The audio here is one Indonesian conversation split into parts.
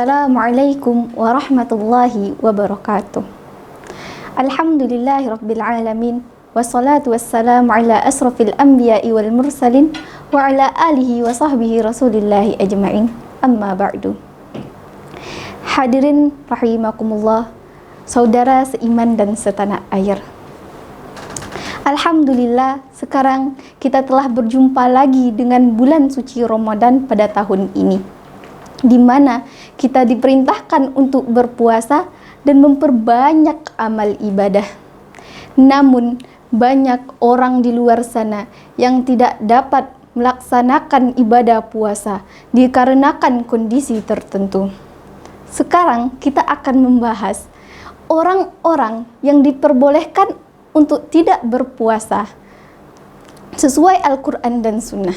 Assalamualaikum warahmatullahi wabarakatuh. Alhamdulillahi rabbil alamin. Wassalatu wassalamu ala asrafil anbiya'i wal mursalin wa ala alihi wa sahbihi rasulillahi ajma'in. Amma ba'du. Hadirin rahimakumullah, saudara seiman dan setanah air. Alhamdulillah, sekarang kita telah berjumpa lagi dengan bulan suci Ramadan pada tahun ini, di mana kita diperintahkan untuk berpuasa dan memperbanyak amal ibadah. Namun, banyak orang di luar sana yang tidak dapat melaksanakan ibadah puasa dikarenakan kondisi tertentu. Sekarang kita akan membahas orang-orang yang diperbolehkan untuk tidak berpuasa sesuai Al-Quran dan Sunnah.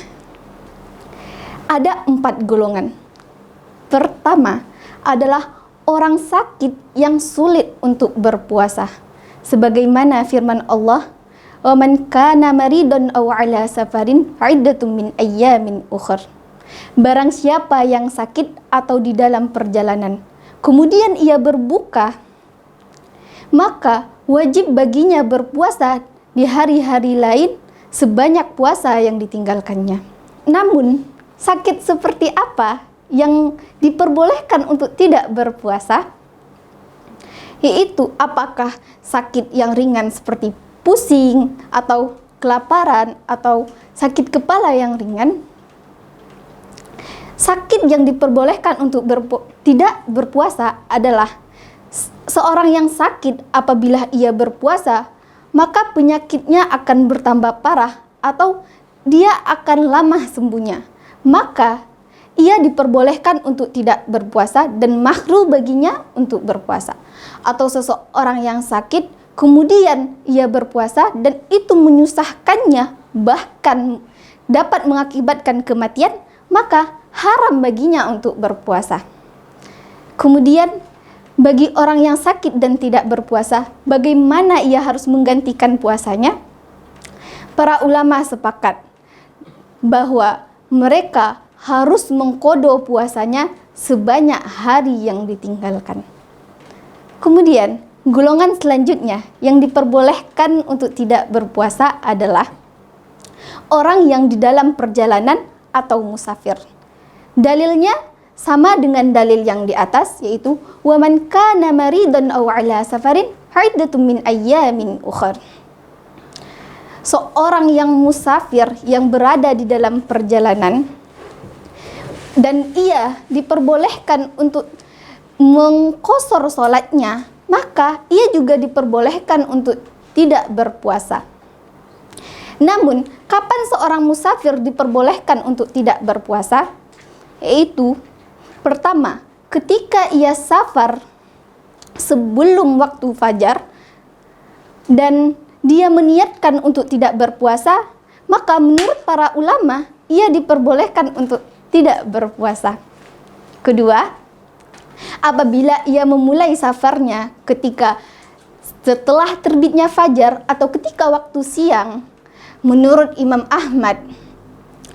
Ada 4 golongan. Pertama adalah orang sakit yang sulit untuk berpuasa. Sebagaimana firman Allah, "Wa man kana maridun aw 'ala safarin fa'iddatun min ayyamin ukhra." Barang siapa yang sakit atau di dalam perjalanan, kemudian ia berbuka, maka wajib baginya berpuasa di hari-hari lain sebanyak puasa yang ditinggalkannya. Namun, sakit seperti apa yang diperbolehkan untuk tidak berpuasa? Yaitu apakah sakit yang ringan seperti pusing atau kelaparan atau sakit kepala yang ringan. Sakit yang diperbolehkan untuk tidak berpuasa adalah seorang yang sakit apabila ia berpuasa, maka penyakitnya akan bertambah parah atau dia akan lama sembuhnya. Maka ia diperbolehkan untuk tidak berpuasa dan makruh baginya untuk berpuasa. Atau seseorang yang sakit kemudian ia berpuasa dan itu menyusahkannya, bahkan dapat mengakibatkan kematian, maka haram baginya untuk berpuasa. Kemudian bagi orang yang sakit dan tidak berpuasa, bagaimana ia harus menggantikan puasanya? Para ulama sepakat bahwa mereka harus mengqadha puasanya sebanyak hari yang ditinggalkan. Kemudian, golongan selanjutnya yang diperbolehkan untuk tidak berpuasa adalah orang yang di dalam perjalanan atau musafir. Dalilnya sama dengan dalil yang di atas, yaitu wa man kana maridan aw 'ala safarin fa'iddatun min ayyamin ukhra. Seorang yang musafir yang berada di dalam perjalanan dan ia diperbolehkan untuk mengqashar salatnya, maka ia juga diperbolehkan untuk tidak berpuasa. Namun, kapan seorang musafir diperbolehkan untuk tidak berpuasa? Yaitu pertama, ketika ia safar sebelum waktu fajar dan dia meniatkan untuk tidak berpuasa, maka menurut para ulama ia diperbolehkan untuk tidak berpuasa. Kedua, apabila ia memulai safarnya ketika setelah terbitnya fajar atau ketika waktu siang, menurut Imam Ahmad,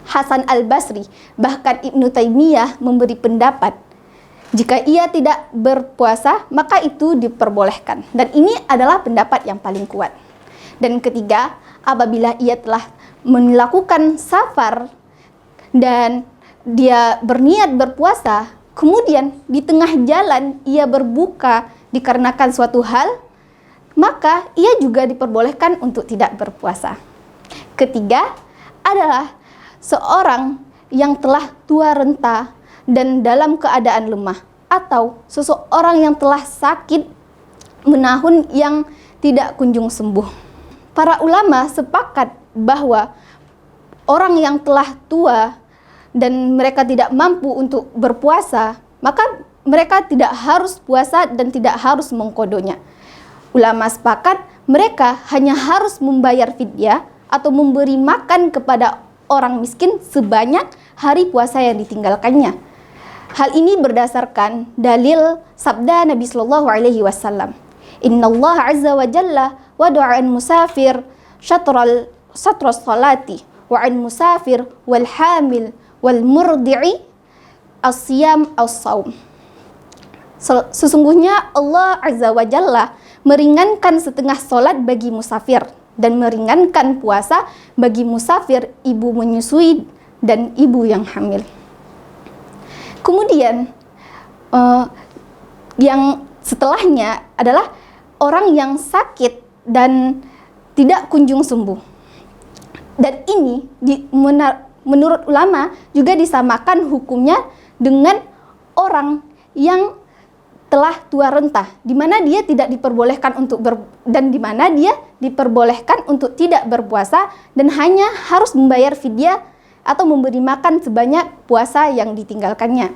Hasan Al-Basri, bahkan Ibnu Taimiyah memberi pendapat jika ia tidak berpuasa maka itu diperbolehkan, dan ini adalah pendapat yang paling kuat. Dan ketiga, apabila ia telah melakukan safar dan dia berniat berpuasa, kemudian di tengah jalan ia berbuka dikarenakan suatu hal, maka ia juga diperbolehkan untuk tidak berpuasa. Ketiga adalah seorang yang telah tua renta dan dalam keadaan lemah, atau seseorang yang telah sakit menahun yang tidak kunjung sembuh. Para ulama sepakat bahwa orang yang telah tua dan mereka tidak mampu untuk berpuasa, maka mereka tidak harus puasa dan tidak harus mengqadhonya. Ulama sepakat mereka hanya harus membayar fidyah atau memberi makan kepada orang miskin sebanyak hari puasa yang ditinggalkannya. Hal ini berdasarkan dalil sabda Nabi sallallahu alaihi wasallam, "Innallaha azza wa jalla wada'a musafir syatras salati wa an musafir wal hamil wal murdi'i as-siyam as-saum." Sesungguhnya Allah Azza wa Jalla meringankan setengah solat bagi musafir dan meringankan puasa bagi musafir, ibu menyusui, dan ibu yang hamil. Kemudian yang setelahnya adalah orang yang sakit dan tidak kunjung sembuh. Dan ini menurut ulama juga disamakan hukumnya dengan orang yang telah tua renta, di mana dia tidak diperbolehkan dan di mana dia diperbolehkan untuk tidak berpuasa dan hanya harus membayar fidyah atau memberi makan sebanyak puasa yang ditinggalkannya.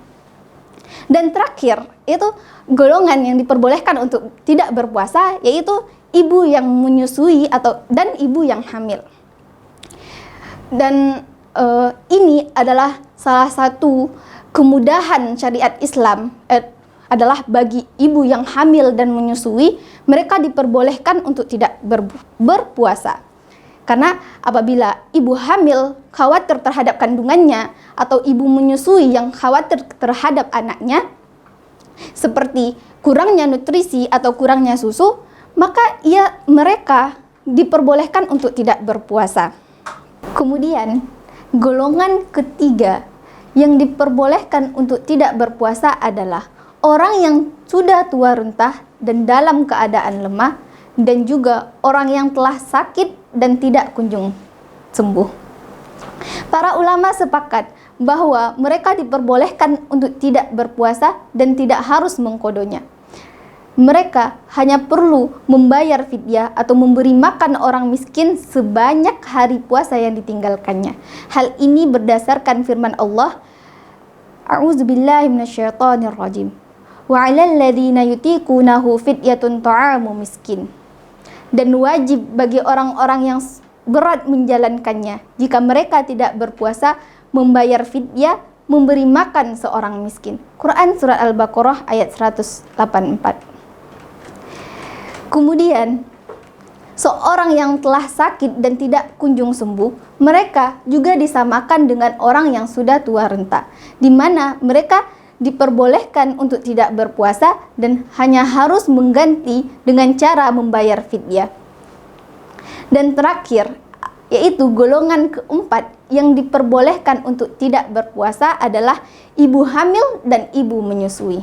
Dan terakhir, itu golongan yang diperbolehkan untuk tidak berpuasa, yaitu ibu yang menyusui dan ibu yang hamil. Dan ini adalah salah satu kemudahan syariat Islam, adalah bagi ibu yang hamil dan menyusui, mereka diperbolehkan untuk tidak berpuasa. Karena apabila ibu hamil khawatir terhadap kandungannya atau ibu menyusui yang khawatir terhadap anaknya, seperti kurangnya nutrisi atau kurangnya susu, maka mereka diperbolehkan untuk tidak berpuasa. Kemudian, golongan ketiga yang diperbolehkan untuk tidak berpuasa adalah orang yang sudah tua renta dan dalam keadaan lemah, dan juga orang yang telah sakit dan tidak kunjung sembuh. Para ulama sepakat bahwa mereka diperbolehkan untuk tidak berpuasa dan tidak harus mengkodonya. Mereka hanya perlu membayar fidyah atau memberi makan orang miskin sebanyak hari puasa yang ditinggalkannya. Hal ini berdasarkan firman Allah, A'udzubillahi minasyaitonirrajim. Wa 'alal ladzina yutiqunahu fidyatun ta'amu miskin. Dan wajib bagi orang-orang yang berat menjalankannya, jika mereka tidak berpuasa, membayar fidyah, memberi makan seorang miskin. Quran Surat Al-Baqarah ayat 184. Kemudian, seorang yang telah sakit dan tidak kunjung sembuh, mereka juga disamakan dengan orang yang sudah tua renta, di mana mereka diperbolehkan untuk tidak berpuasa dan hanya harus mengganti dengan cara membayar fidyah. Dan terakhir, yaitu golongan keempat yang diperbolehkan untuk tidak berpuasa adalah ibu hamil dan ibu menyusui.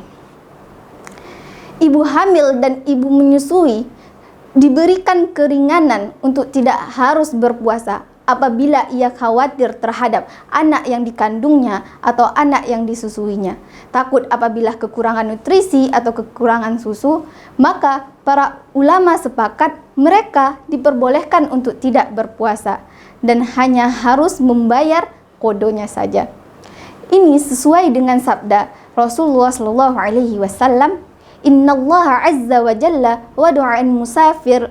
Ibu hamil dan ibu menyusui diberikan keringanan untuk tidak harus berpuasa apabila ia khawatir terhadap anak yang dikandungnya atau anak yang disusuinya. Takut apabila kekurangan nutrisi atau kekurangan susu, maka para ulama sepakat mereka diperbolehkan untuk tidak berpuasa dan hanya harus membayar kodonya saja. Ini sesuai dengan sabda Rasulullah SAW, Innallaha azza wa jalla wadu'an musafir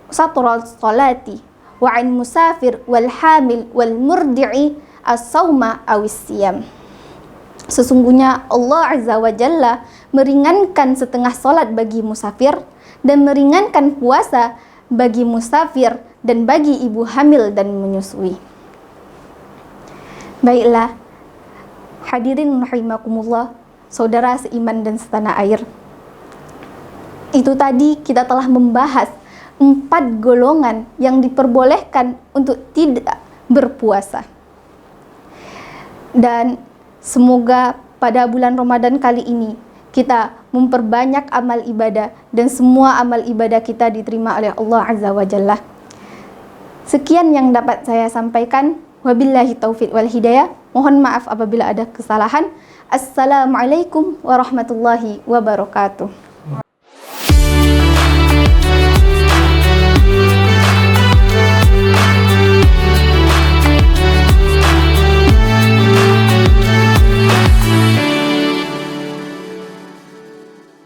satral salati wa'an musafir wal hamil wal murdi'i as-sawma awis siyam. Sesungguhnya Allah Azza wa Jalla meringankan setengah solat bagi musafir dan meringankan puasa bagi musafir dan bagi ibu hamil dan menyusui. Baiklah, hadirin rahimakumullah, saudara seiman dan setanah air. Itu tadi kita telah membahas 4 golongan yang diperbolehkan untuk tidak berpuasa. Dan semoga pada bulan Ramadan kali ini kita memperbanyak amal ibadah dan semua amal ibadah kita diterima oleh Allah Azza wa Jalla. Sekian yang dapat saya sampaikan. Wabillahi taufiq wal hidayah. Mohon maaf apabila ada kesalahan. Assalamualaikum warahmatullahi wabarakatuh.